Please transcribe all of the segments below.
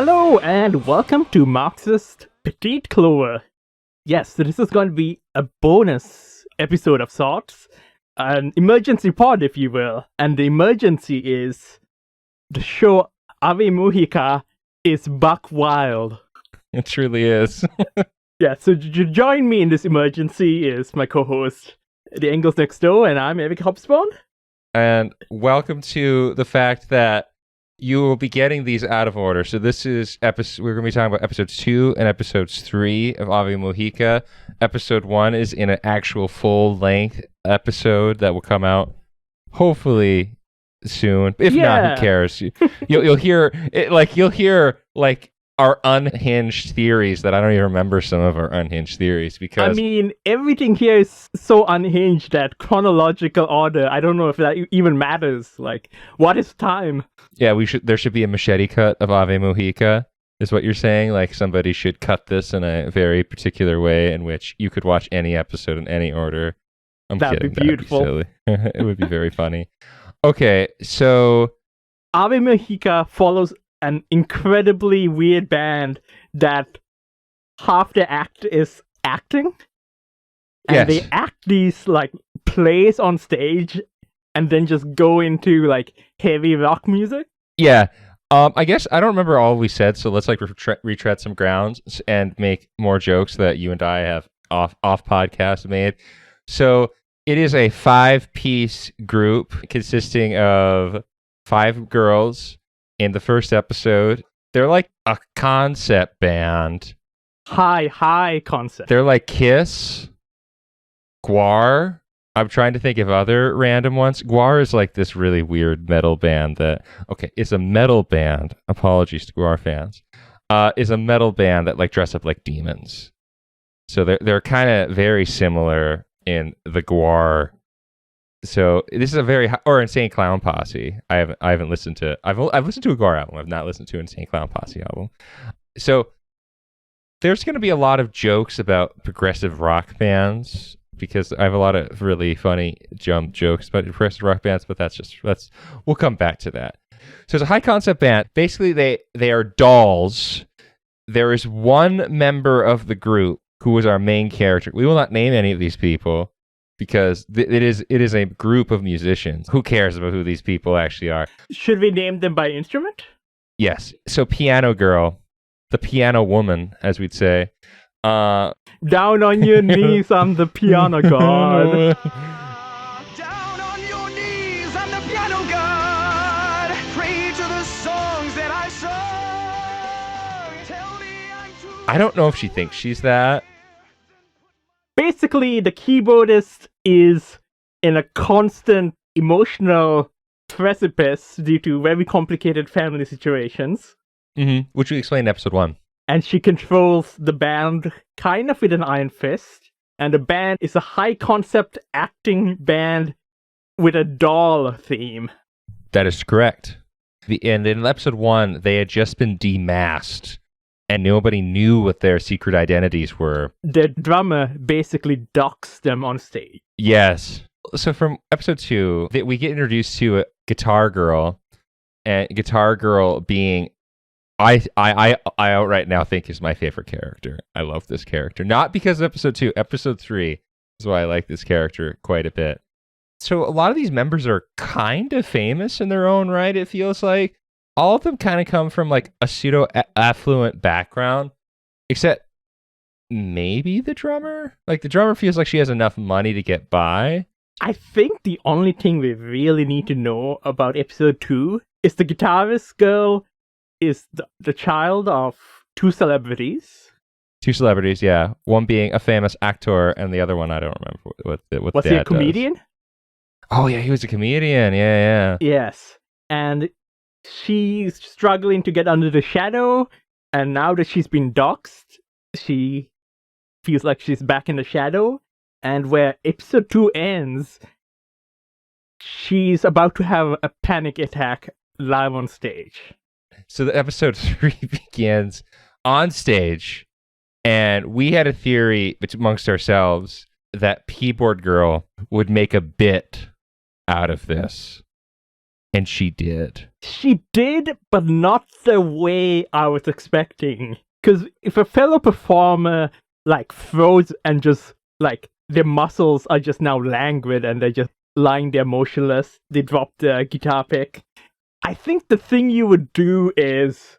Hello and welcome to Marxist Petite Clover. Yes, so this is going to be a bonus episode of sorts, an emergency pod, if you will. And the emergency is the show Ave Mujica is buck wild. It truly is. Yeah, so to join me in this emergency is my co-host, the Engels Next Door, and I'm Eric Hobsbawm. And welcome to the fact that you will be getting these out of order. So this is we're going to be talking about episodes 2 and episodes 3 of Ave Mujica. Episode 1 is in an actual full-length episode that will come out hopefully soon. If not, who cares? You'll hear it, you'll hear our unhinged theories that I don't even remember some of our unhinged theories because... I mean, everything here is so unhinged that chronological order, I don't know if that even matters. Like, what is time? Yeah, there should be a machete cut of Ave Mujica, is what you're saying? Like, somebody should cut this in a very particular way in which you could watch any episode in any order. That'd be beautiful. That'd be silly. It would be very funny. Okay, so... Ave Mujica follows an incredibly weird band that half the act is acting, and they act these plays on stage and then just go into heavy rock music. Yeah. I guess I don't remember all we said, so let's retread some grounds and make more jokes that you and I have off podcast made. So it is a 5-piece group consisting of 5 girls. In the first episode, they're like a concept band. High concept. They're like Kiss, Gwar. I'm trying to think of other random ones. Gwar is like this really weird metal band it's a metal band. Apologies to Gwar fans. Is a metal band that dress up like demons. So they're kind of very similar in the Gwar. So this is a very or Insane Clown Posse. I haven't listened to. I've listened to a Gwar album. I've not listened to an Insane Clown Posse album. So there's going to be a lot of jokes about progressive rock bands because I have a lot of really funny jokes about progressive rock bands. But we'll come back to that. So it's a high concept band. Basically, they are dolls. There is one member of the group who is our main character. We will not name any of these people. Because it is a group of musicians. Who cares about who these people actually are? Should we name them by instrument? Yes. So Piano Girl, the piano woman, as we'd say. Down on your knees, I'm the piano god. Down on your knees, I'm the piano god. Pray to the songs that I sung. Tell me I'm too... I don't know if she thinks she's that. Basically, the keyboardist is in a constant emotional precipice due to very complicated family situations. Mm-hmm. Which we explained in episode 1. And she controls the band kind of with an iron fist. And the band is a high-concept acting band with a doll theme. That is correct. And in episode 1, they had just been demasked. And nobody knew what their secret identities were. The drummer basically docks them on stage. Yes. So from episode 2, we get introduced to a Guitar Girl. And Guitar Girl being, I outright now think is my favorite character. I love this character. Not because of episode 2. Episode 3 is why I like this character quite a bit. So a lot of these members are kind of famous in their own right, it feels like. All of them kind of come from a pseudo-affluent background, except maybe the drummer? The drummer feels like she has enough money to get by. I think the only thing we really need to know about episode 2 is the guitarist girl is the child of 2 celebrities. 2 celebrities, yeah. One being a famous actor, and the other one, I don't remember what Was he a comedian? Does. Oh, yeah, he was a comedian, yeah. Yes, and... she's struggling to get under the shadow, and now that she's been doxxed, she feels like she's back in the shadow. And where episode 2 ends, she's about to have a panic attack live on stage. So the episode 3 begins on stage, and we had a theory amongst ourselves that Keyboard Girl would make a bit out of this. And she did. She did, but not the way I was expecting. Because if a fellow performer like throws and just like their muscles are just now languid and they're just lying there motionless, they drop the guitar pick. I think the thing you would do is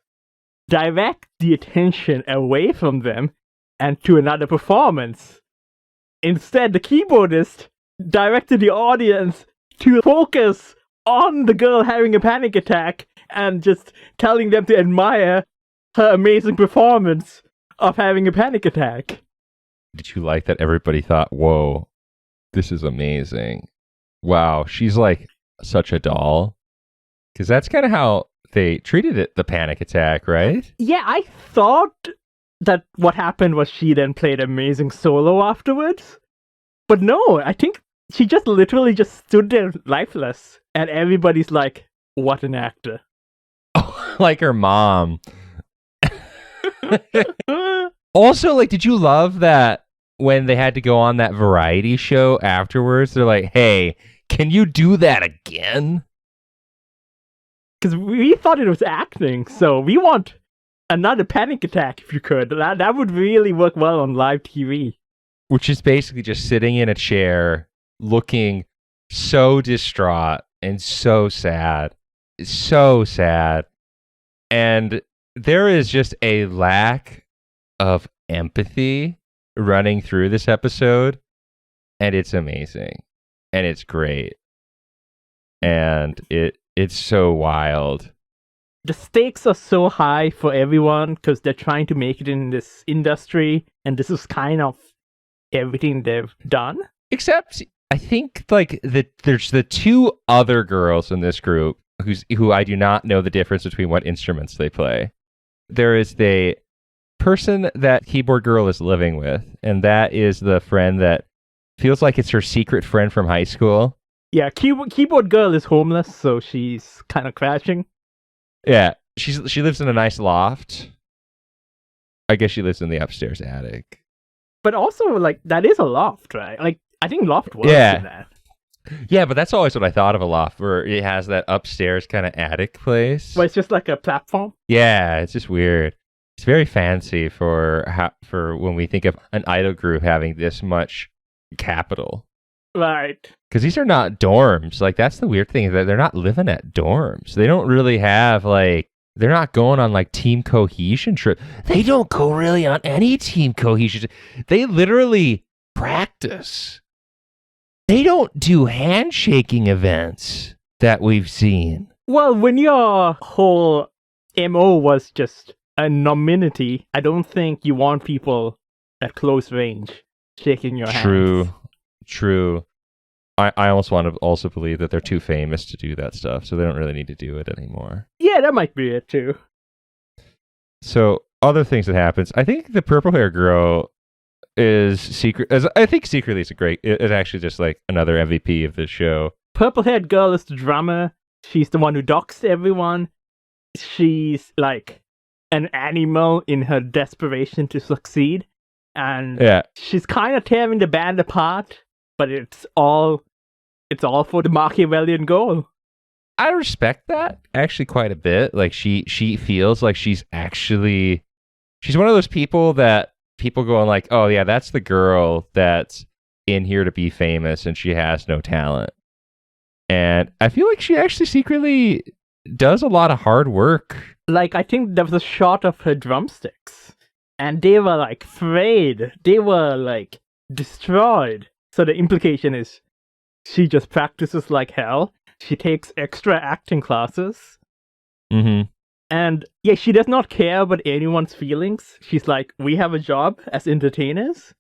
direct the attention away from them and to another performance. Instead, the keyboardist directed the audience to focus on the girl having a panic attack and just telling them to admire her amazing performance of having a panic attack. Did you like that everybody thought, whoa, this is amazing. Wow, she's like such a doll. Because that's kind of how they treated it, the panic attack, right? Yeah, I thought that what happened was she then played an amazing solo afterwards. But no, I think she just literally just stood there lifeless. And everybody's like, what an actor. Oh, like her mom. Also, like, did you love that when they had to go on that variety show afterwards? They're like, hey, can you do that again? Because we thought it was acting, so we want another panic attack if you could. That would really work well on live TV. Which is basically just sitting in a chair, looking so distraught and so sad. So sad. And there is just a lack of empathy running through this episode. And it's amazing. And it's great. And it's so wild. The stakes are so high for everyone because they're trying to make it in this industry. And this is kind of everything they've done. Except, I think, like, there's the two other girls in this group who I do not know the difference between what instruments they play. There is the person that keyboard girl is living with, and that is the friend that feels like it's her secret friend from high school. Yeah, keyboard girl is homeless, so she's kind of crashing. Yeah, she lives in a nice loft. I guess she lives in the upstairs attic. But also, like, that is a loft, right? Like, I think loft works in that. Yeah, but that's always what I thought of a loft, where it has that upstairs kind of attic place. But it's just like a platform? Yeah, it's just weird. It's very fancy for when we think of an idol group having this much capital. Right. Because these are not dorms. Like, that's the weird thing, is that they're not living at dorms. They don't really have, like, they're not going on, like, team cohesion trip. They don't go really on any team cohesion. They literally practice. They don't do handshaking events that we've seen. Well, when your whole MO was just anonymity, I don't think you want people at close range shaking your hands. True. I almost want to also believe that they're too famous to do that stuff, so they don't really need to do it anymore. Yeah, that might be it too. So, other things that happens. I think the purple hair girl is I think secretly it's actually just like another MVP of this show. Purple-haired girl is the drummer. She's the one who doxed everyone. She's like an animal in her desperation to succeed. And she's kind of tearing the band apart, but it's all for the Machiavellian goal. I respect that actually quite a bit. Like, she feels like she's one of those people that people going like, oh yeah, that's the girl that's in here to be famous and she has no talent. And I feel like she actually secretly does a lot of hard work. Like, I think there was a shot of her drumsticks and they were like frayed. They were like destroyed. So the implication is she just practices like hell. She takes extra acting classes. Mm-hmm. And yeah, she does not care about anyone's feelings. She's like, we have a job as entertainers.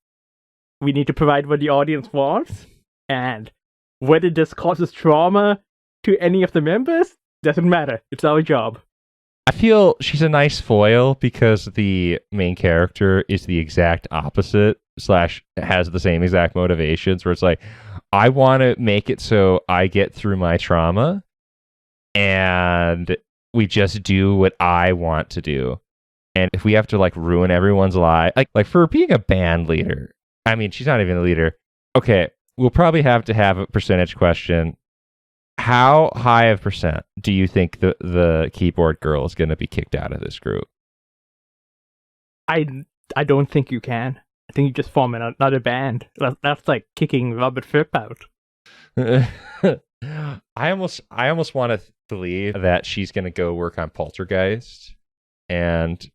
We need to provide what the audience wants. And whether this causes trauma to any of the members, doesn't matter. It's our job. I feel she's a nice foil because the main character is the exact opposite / has the same exact motivations, where it's like, I want to make it so I get through my trauma and we just do what I want to do. And if we have to like ruin everyone's life, like for being a band leader, I mean, she's not even a leader. Okay, we'll probably have to have a percentage question. How high of percent do you think the keyboard girl is going to be kicked out of this group? I don't think you can. I think you just form another band. That's like kicking Robert Fripp out. I almost want to believe that she's going to go work on Poltergeist and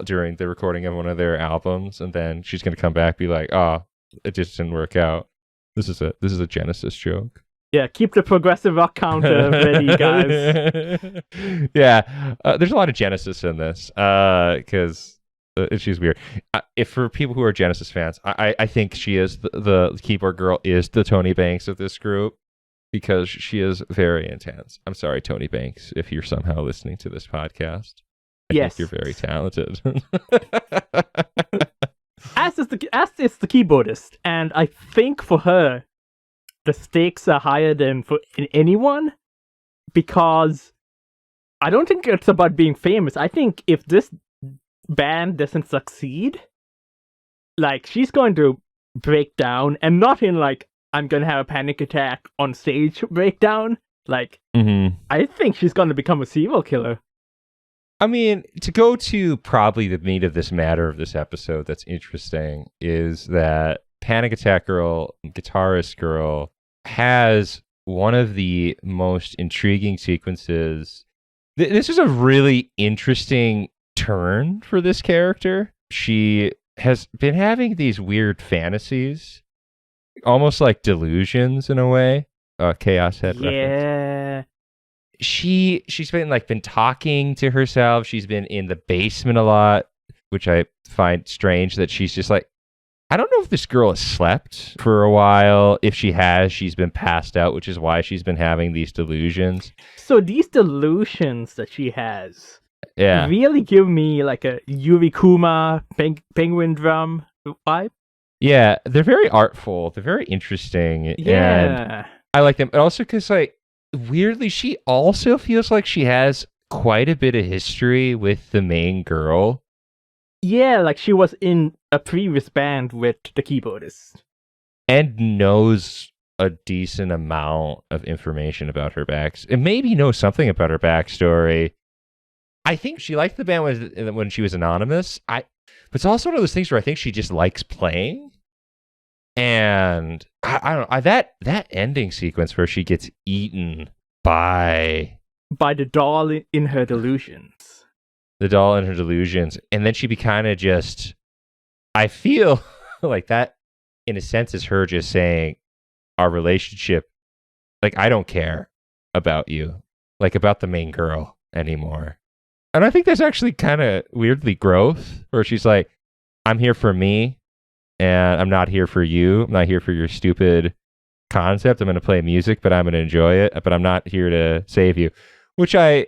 during the recording of one of their albums, and then she's going to come back and be like, "Oh, it just didn't work out. This is a Genesis joke." Yeah, keep the progressive rock counter ready, guys. Yeah, there's a lot of Genesis in this because she's weird. If for people who are Genesis fans, I think she is the keyboard girl is the Tony Banks of this group because she is very intense. I'm sorry, Tony Banks, if you're somehow listening to this podcast. I think you're very talented. As is the keyboardist, and I think for her, the stakes are higher than for anyone because I don't think it's about being famous. I think if this band doesn't succeed, like she's going to break down, and not in like I'm gonna have a panic attack on stage breakdown. Like I think she's gonna become a serial killer. I mean, to go to probably the meat of this matter of this episode that's interesting is that Panic Attack Girl, Guitarist Girl, has one of the most intriguing sequences. This is a really interesting turn for this character. She has been having these weird fantasies, almost like delusions in a way. Chaos Head reference. She's been talking to herself. She's been in the basement a lot, which I find strange that she's just like, I don't know if this girl has slept for a while. If she has, she's been passed out, which is why she's been having these delusions. So these delusions that she has really give me like a Yuri Kuma penguin drum vibe. Yeah, they're very artful. They're very interesting. Yeah. And I like them. And also because, like, weirdly, she also feels like she has quite a bit of history with the main girl. Yeah, like she was in a previous band with the keyboardist. And knows a decent amount of information about her and maybe knows something about her backstory. I think she liked the band when she was anonymous. But it's also one of those things where I think she just likes playing. And I don't know, that ending sequence where she gets eaten by the doll in her delusions. The doll in her delusions. And then she be kind of just, I feel like that in a sense is her just saying our relationship, like, I don't care about you, like about the main girl anymore. And I think that's actually kind of weirdly growth where she's like, I'm here for me and I'm not here for you. I'm not here for your stupid concept. I'm going to play music, but I'm going to enjoy it, but I'm not here to save you, which I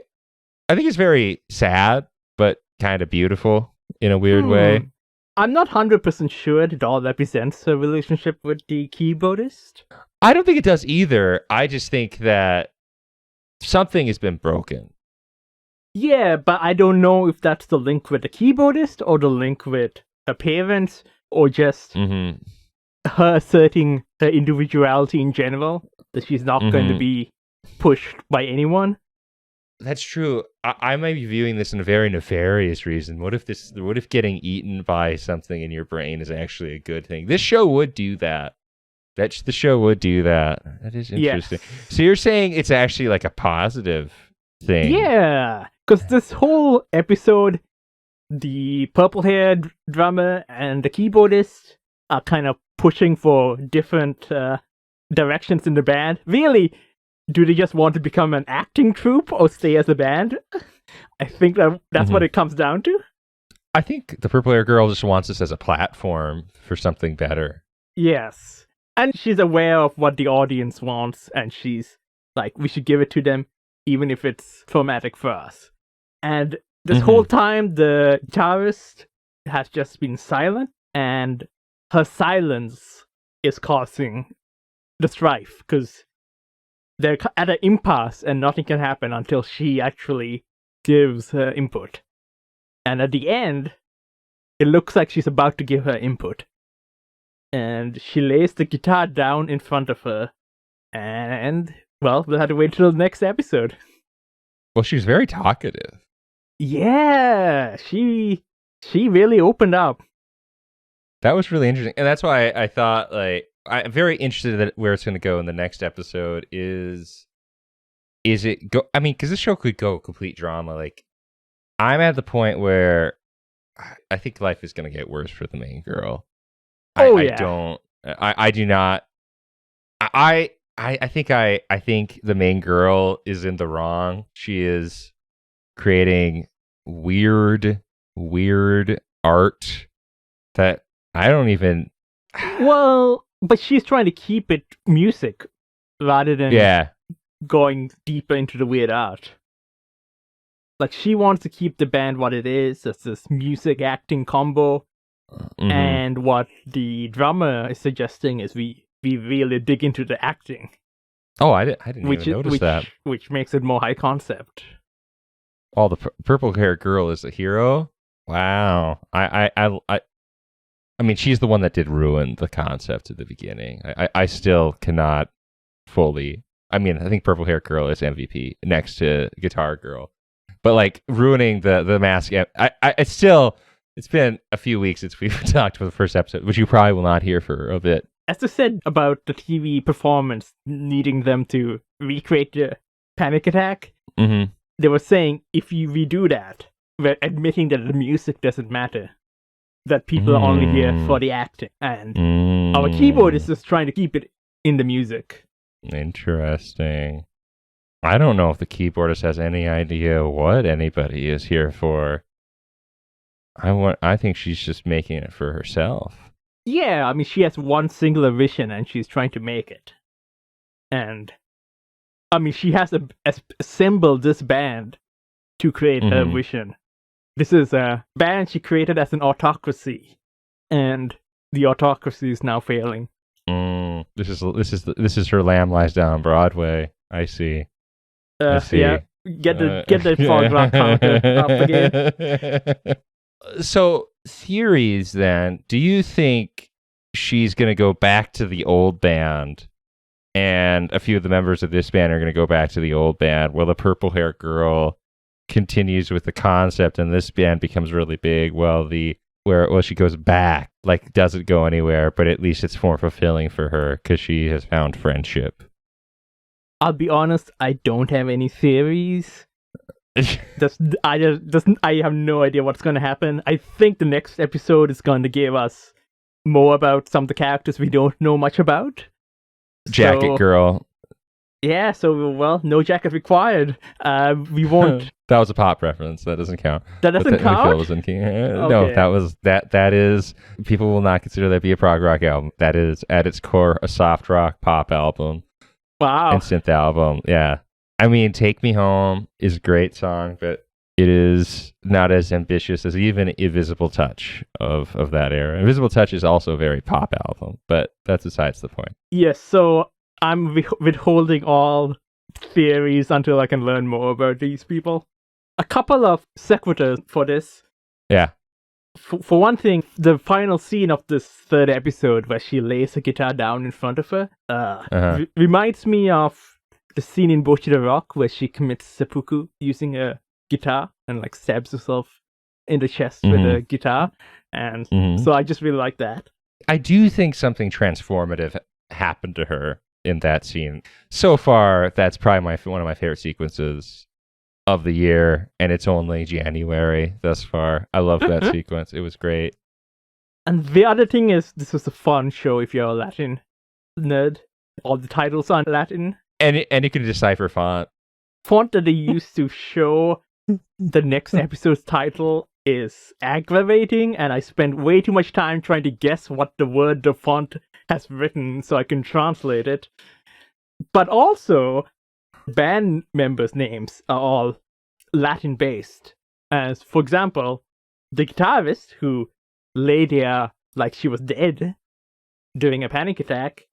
think is very sad, but kind of beautiful in a weird way. I'm not 100% sure that all represents a relationship with the keyboardist. I don't think it does either. I just think that something has been broken. Yeah, but I don't know if that's the link with the keyboardist or the link with her parents or just her asserting her individuality in general, that she's not going to be pushed by anyone. That's true. I might be viewing this in a very nefarious reason. What if getting eaten by something in your brain is actually a good thing? This show would do that. The show would do that. That is interesting. Yes. So you're saying it's actually like a positive thing? Yeah, because this whole episode, the purple-haired drummer and the keyboardist are kind of pushing for different directions in the band. Really, do they just want to become an acting troupe or stay as a band? I think that's what it comes down to. I think the purple-haired girl just wants this as a platform for something better. Yes. And she's aware of what the audience wants, and she's like, we should give it to them, even if it's traumatic for us. And this whole time, the guitarist has just been silent, and her silence is causing the strife, because they're at an impasse, and nothing can happen until she actually gives her input. And at the end, it looks like she's about to give her input. And she lays the guitar down in front of her, and well, we'll have to wait till the next episode. Well, she's very talkative. Yeah, she really opened up. That was really interesting, and that's why I thought, like, I'm very interested in where it's going to go in the next episode. Is it go? I mean, because this show could go complete drama. Like, I'm at the point where I think life is going to get worse for the main girl. Oh, I yeah. don't. I do not. I think the main girl is in the wrong. She is creating weird art that I don't even. Well, but she's trying to keep it music rather than going deeper into the weird art. Like, she wants to keep the band what it is. It's this music acting combo. Mhm. And what the drummer is suggesting is we really dig into the acting. Oh, I didn't even notice that. Which makes it more high concept. Oh, the purple-haired girl is the hero? Wow. I mean, she's the one that did ruin the concept at the beginning. I still cannot fully. I mean, I think purple-haired girl is MVP next to guitar girl. But, like, ruining the mask, it's been a few weeks since we've talked for the first episode, which you probably will not hear for a bit. As I said about the TV performance needing them to recreate the panic attack, Mm-hmm. they were saying if we do that, we're admitting that the music doesn't matter. That people are only here for the acting. And our keyboard is just trying to keep it in the music. Interesting. I don't know if the keyboardist has any idea what anybody is here for. I think she's just making it for herself. Yeah, I mean, she has one singular vision and she's trying to make it. And, I mean, she has assembled this band to create her vision. This is a band she created as an autocracy. And the autocracy is now failing. This is her Lamb Lies Down Broadway. I see. I see. Yeah, get the fog rock counter up again. So, theories then. Do you think she's going to go back to the old band and a few of the members of this band are going to go back to the old band while the purple-haired girl continues with the concept and this band becomes really big while she goes back, like, doesn't go anywhere, but at least it's more fulfilling for her because she has found friendship? I'll be honest, I don't have any theories. I have no idea what's going to happen. I think the next episode is going to give us more about some of the characters we don't know much about. Jacket girl. Yeah, so, well, no jacket required. We won't. That was a pop reference. That doesn't count. That doesn't count? No, that is. People will not consider that to be a prog rock album. That is, at its core, a soft rock pop album. Wow. And synth album. Yeah. I mean, Take Me Home is a great song, but it is not as ambitious as even Invisible Touch of that era. Invisible Touch is also a very pop album, but that's besides the point. Yes, so I'm withholding all theories until I can learn more about these people. A couple of sequiturs for this. Yeah. For one thing, the final scene of this third episode where she lays her guitar down in front of her reminds me of the scene in Bochi the Rock where she commits seppuku using a guitar and like stabs herself in the chest with a guitar. And so I just really like that. I do think something transformative happened to her in that scene. So far, that's probably one of my favorite sequences of the year, and it's only January thus far. I love that sequence. It was great. And the other thing is, this was a fun show if you're a Latin nerd. All the titles are in Latin. And you can decipher font. Font that they used to show the next episode's title is aggravating, and I spent way too much time trying to guess what the word the font has written so I can translate it. But also, band members' names are all Latin-based. As, for example, the guitarist who lay there like she was dead during a panic attack,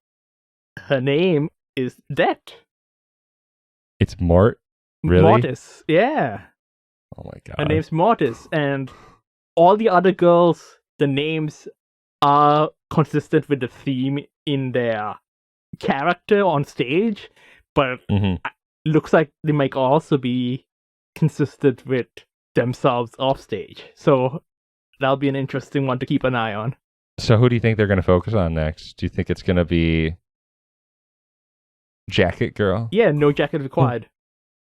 her name is Det. It's Mort? Really? Mortis, yeah. Oh my god. Her name's Mortis, and all the other girls, the names are consistent with the theme in their character on stage, but hmm looks like they might also be consistent with themselves off stage. So that'll be an interesting one to keep an eye on. So who do you think they're going to focus on next? Do you think it's going to be Jacket Girl? Yeah, no jacket required.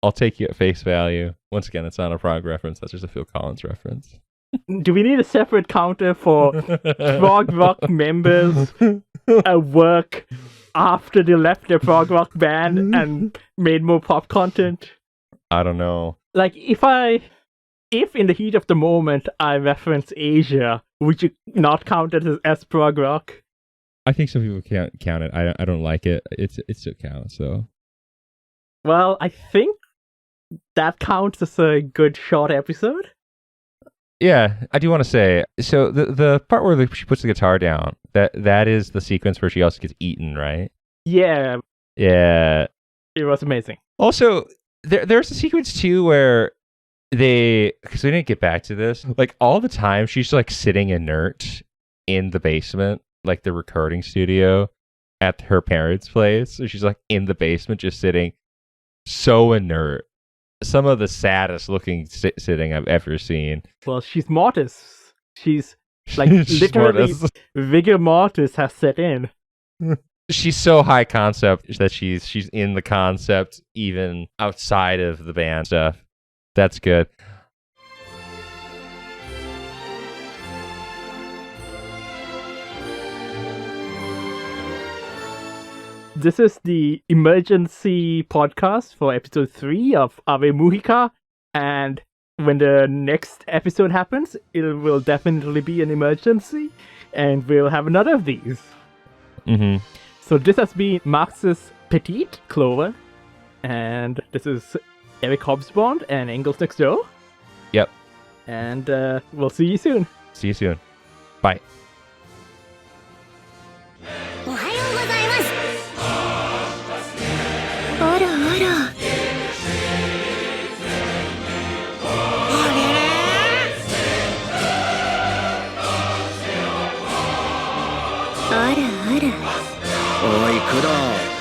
I'll take you at face value. Once again, it's not a prog reference. That's just a Phil Collins reference. Do we need a separate counter for prog rock members work after they left their prog rock band and made more pop content? I don't know. Like, if in the heat of the moment I reference Asia, would you not count it as prog rock? I think some people can't count it. I don't like it. It still counts, so. Well, I think that counts as a good short episode. Yeah, I do want to say, so the part where she puts the guitar down, that is the sequence where she also gets eaten, right? Yeah, Yeah. it was amazing. Also, there's a sequence too where because we didn't get back to this, like all the time she's like sitting inert in the basement, like the recording studio at her parents' place. So she's like in the basement just sitting so inert. Some of the saddest looking sitting I've ever seen. Well, she's mortis. She's like She's literally mortis. vigor mortis has set in. She's so high concept that she's in the concept even outside of the band stuff. That's good. This is the emergency podcast for episode 3 of Ave Mujica, and when the next episode happens, it will definitely be an emergency, and we'll have another of these. Mm-hmm. So this has been Marx's Petite Clover, and this is Eric Hobsbawm and Engels Next Door. Yep. And we'll see you soon. See you soon. Bye. おはようございます。あらあら。あらあら。おい工藤